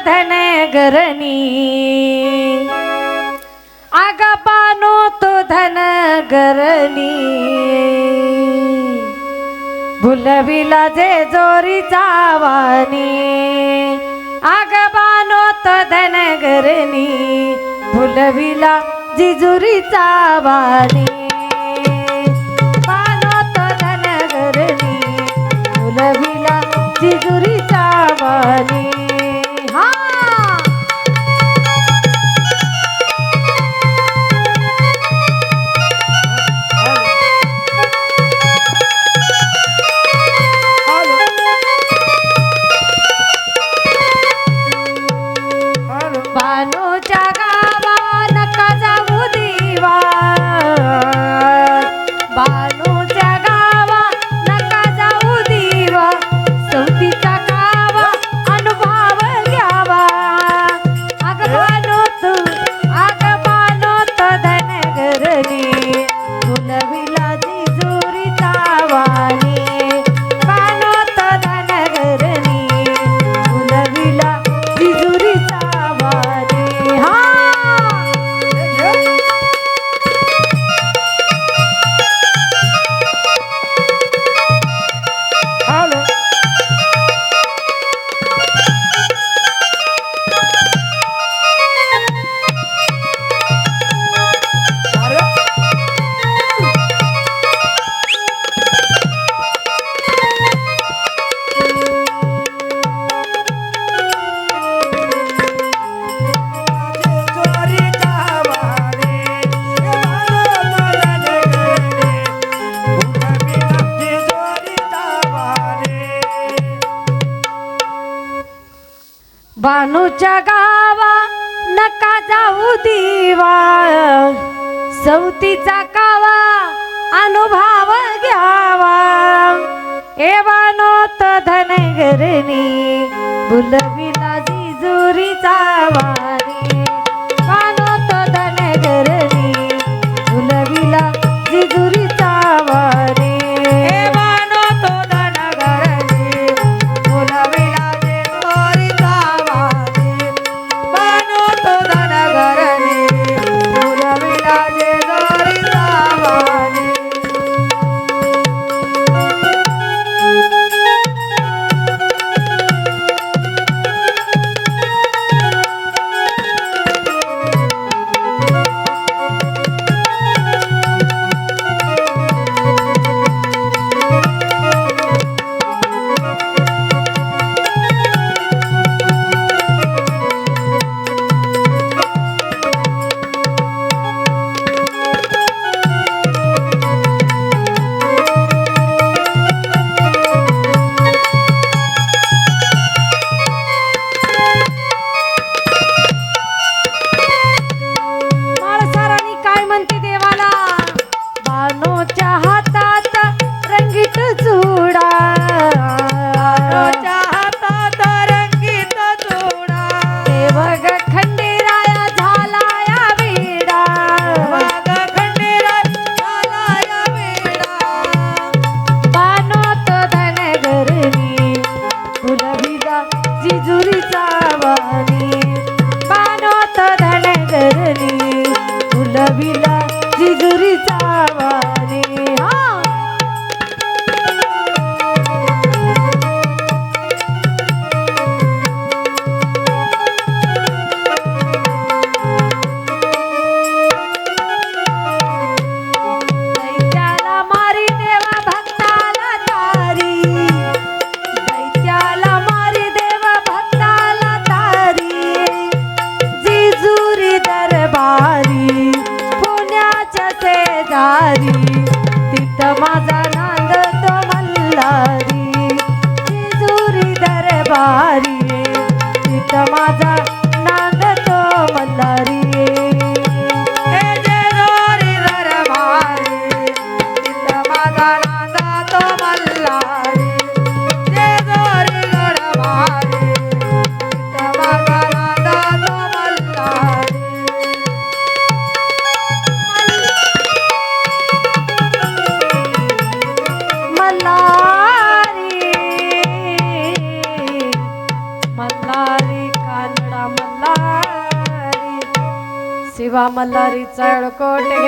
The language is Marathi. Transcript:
धन गरनी आग बानो तो धन गरनी भुलविला जे जोरीचा वाणी आग बानो तो धन गरनी भुलविला जिजुरीचा वाणी बानो तो धन गरनी भुलविला जिजुरीचा वाणी बानूच्या गावा नका जाऊ दिवा बानूच्या गावा नका जाऊ दिवा सौतीचा कावा अनुभव घ्यावा आग बानो तू धन गरनी फुलविला जिजुरीचा वाणी बानो तो धन गरनी फुलविला जिजुरीचा बानूच्या गावा नका जाऊ दिवा सवतीचा कावा अनुभव घ्यावा ए बानो तो धन गरनी भुलविला जिजुरीचा वाणी बानो तो धन गरनी भुलविला जिजुरीचा वाणी जिजुरीचा वाणी बानो तो धन गरनी फुलविला जिजुरीचा वाणी दैत्याला मारी देवा भक्ताला तारी दैत्याला मारी देवा भक्ताला तारी जिजुरी दरबारी पुण्याच्या शेजारी तिथं माझा नांद तो मल्हारी जिजुरी दरबारी तिथं माझा नांद तो मल्हारी मल्हारी कान शिवा मल्हारी चळकोटे